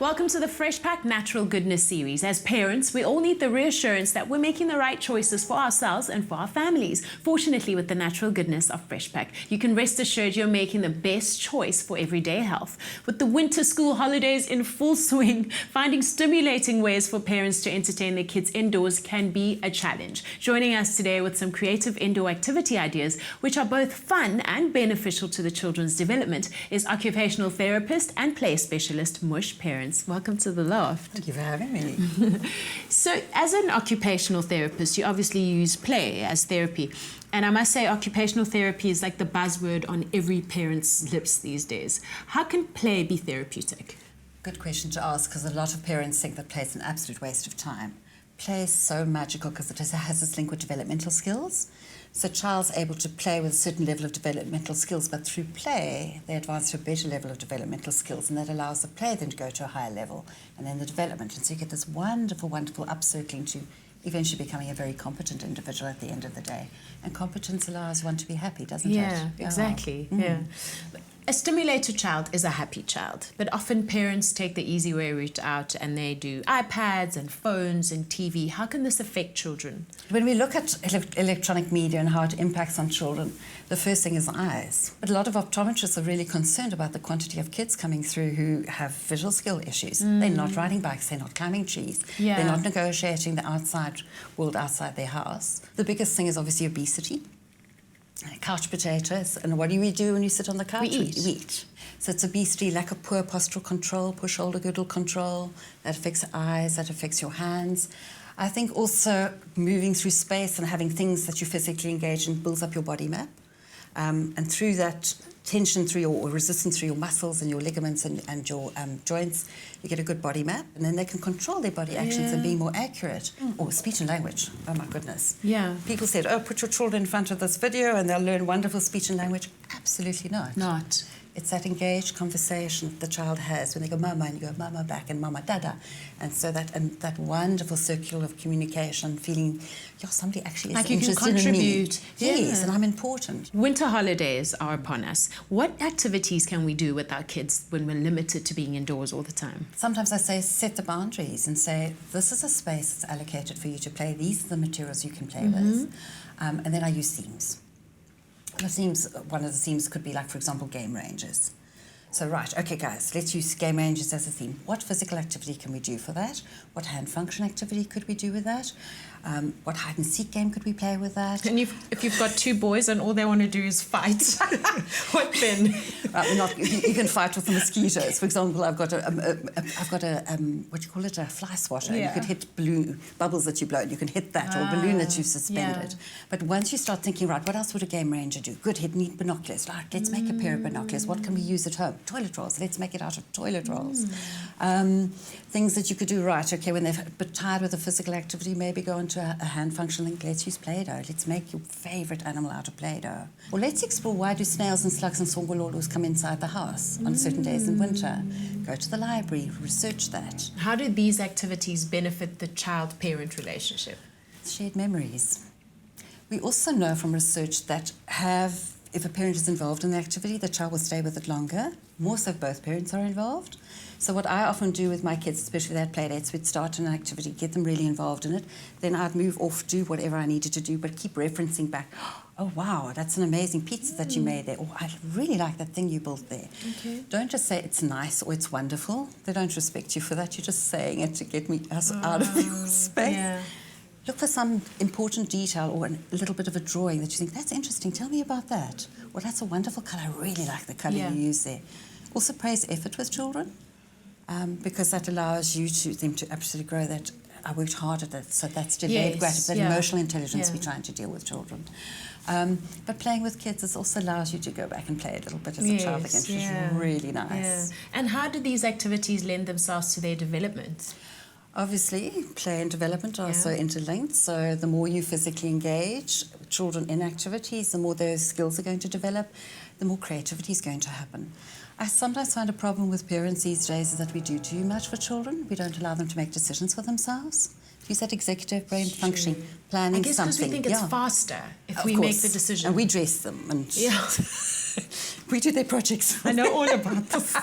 Welcome to the Freshpak Natural Goodness series. As parents, we all need the reassurance that we're making the right choices for ourselves and for our families. Fortunately, with the natural goodness of Freshpak, you can rest assured you're making the best choice for everyday health. With the winter school holidays in full swing, finding stimulating ways for parents to entertain their kids indoors can be a challenge. Joining us today with some creative indoor activity ideas, which are both fun and beneficial to the children's development, is occupational therapist and play specialist Mush Perrins. Welcome to the loft. Thank you for having me. So, as an occupational therapist, you obviously use play as therapy. And I must say, occupational therapy is like the buzzword on every parent's lips these days. How can play be therapeutic? Good question to ask, because a lot of parents think that play is an absolute waste of time. Play is so magical because it has this link with developmental skills. So a child's able to play with a certain level of developmental skills, but through play, they advance to a better level of developmental skills, and that allows the play then to go to a higher level, and then the development. And so you get this wonderful, wonderful upcircling to eventually becoming a very competent individual at the end of the day. And competence allows one to be happy, doesn't it? Yeah, exactly. Yeah. A stimulated child is a happy child, but often parents take the easy way route out and they do iPads and phones and TV. How can this affect children? When we look at electronic media and how it impacts on children, the first thing is eyes. But a lot of optometrists are really concerned about the quantity of kids coming through who have visual skill issues. They're not riding bikes, they're not climbing trees, they're not negotiating the outside world outside their house. The biggest thing is obviously obesity. Couch potatoes, and what do we do when you sit on the couch? We eat. So it's obesity, lack of poor postural control, poor shoulder girdle control, that affects eyes, that affects your hands. I think also moving through space and having things that you physically engage in builds up your body map. And through that tension through your, or resistance through your muscles and your ligaments and your joints, you get a good body map, and then they can control their body actions and be more accurate. Or speech and language, oh my goodness. Yeah. People said, oh, put your children in front of this video and they'll learn wonderful speech and language. Absolutely not. Not. It's that engaged conversation that the child has when they go mama and you go mama back and mama dada, and so that wonderful circle of communication, feeling somebody actually is like you can interested contribute. in me. Yes, and I'm important. Winter holidays are upon us. What activities can we do with our kids when we're limited to being indoors all the time? Sometimes I say set the boundaries and say this is a space that's allocated for you to play. These are the materials you can play with, and then I use themes. One of the themes could be like, for example, game ranges. So, right, okay, guys, let's use game ranges as a theme. What physical activity can we do for that? What hand function activity could we do with that? What hide-and-seek game could we play with that? And if you've got two boys and all they want to do is fight, what then? You can fight with the mosquitoes. For example, I've got a what do you call it, a fly swatter. Yeah. You could hit balloon bubbles that you blow. You can hit that, or a balloon that you've suspended. Yeah. But once you start thinking, right, what else would a game ranger do? Good, need binoculars. Right, let's make a pair of binoculars. What can we use at home? Toilet rolls. Let's make it out of toilet rolls. Things that you could do, right, okay, when they're a bit tired with a physical activity, maybe go into a hand function link. Let's use Play-Doh. Let's make your favourite animal out of Play-Doh. Or let's explore, why do snails and slugs and songololus come inside the house on certain days in winter? Go to the library, research that. How do these activities benefit the child-parent relationship? Shared memories. We also know from research that if a parent is involved in the activity, the child will stay with it longer, more so if both parents are involved. So what I often do with my kids, especially their play dates, we'd start an activity, get them really involved in it, then I'd move off, do whatever I needed to do, but keep referencing back, oh wow, that's an amazing pizza that you made there, or I really like that thing you built there. Okay. Don't just say it's nice or it's wonderful. They don't respect you for that. You're just saying it to get us out of your space. Yeah. Look for some important detail or a little bit of a drawing that you think, that's interesting, tell me about that. Or that's a wonderful colour, I really like the colour you use there. Also praise effort with children, because that allows them to absolutely grow that. I worked hard at it, so that's delayed gratification, that emotional intelligence we're trying to deal with children. But playing with kids also allows you to go back and play a little bit as a child again, which is really nice. Yeah. And how do these activities lend themselves to their development? Obviously, play and development are so interlinked, so the more you physically engage children in activities, the more those skills are going to develop, the more creativity is going to happen. I sometimes find a problem with parents these days is that we do too much for children. We don't allow them to make decisions for themselves. Use that executive brain functioning, planning something. I guess because we think it's faster if we make the decision. And we dress them and we do their projects. I know all about this.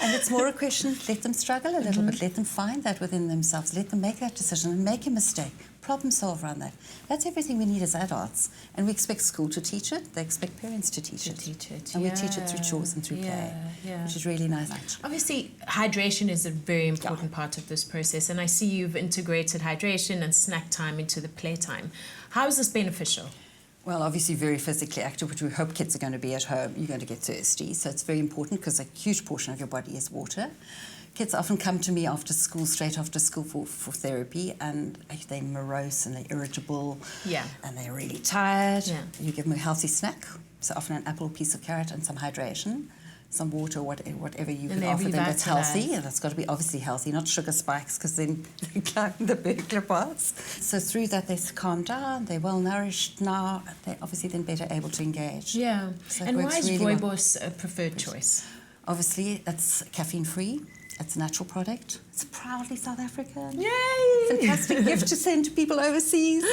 And it's more a question, let them struggle a little bit, let them find that within themselves, let them make that decision and make a mistake, problem solve around that. That's everything we need as adults. And we expect school to teach it, they expect parents to teach it. And we teach it through chores and through play, which is really nice. Obviously, hydration is a very important part of this process, and I see you've integrated hydration and snack time into the playtime. How is this beneficial? Well, obviously very physically active, which we hope kids are going to be at home. You're going to get thirsty, so it's very important because a huge portion of your body is water. Kids often come to me after school, straight after school for therapy, and they're morose and they're irritable, and they're really tired. You give them a healthy snack, so often an apple, a piece of carrot and some hydration, some water, whatever you can offer them that's healthy. And that's got to be obviously healthy, not sugar spikes, because then they climb the burglar bars. So through that they calm down, they're well nourished now, they're obviously then better able to engage. Yeah, so and why is rooibos a preferred choice? Obviously it's caffeine free, it's a natural product, it's proudly South African. Yay! Fantastic gift to send to people overseas.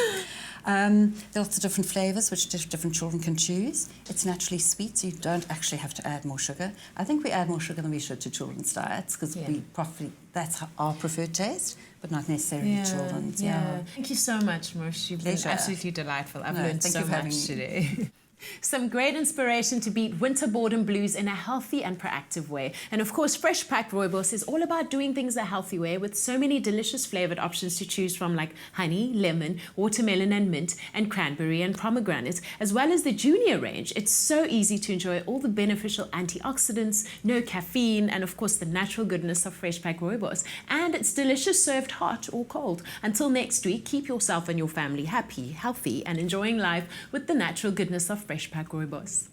There are lots of different flavours which different children can choose. It's naturally sweet, so you don't actually have to add more sugar. I think we add more sugar than we should to children's diets because that's our preferred taste, but not necessarily children's. Thank you so much, Mush. You've been absolutely delightful. I've learned so much today. Some great inspiration to beat winter boredom blues in a healthy and proactive way. And of course, Freshpak rooibos is all about doing things a healthy way with so many delicious flavored options to choose from, like honey, lemon, watermelon and mint, and cranberry and pomegranate, as well as the junior range. It's so easy to enjoy all the beneficial antioxidants, no caffeine, and of course the natural goodness of Freshpak rooibos. And it's delicious served hot or cold. Until next week, keep yourself and your family happy, healthy, and enjoying life with the natural goodness of Freshpak rooibos.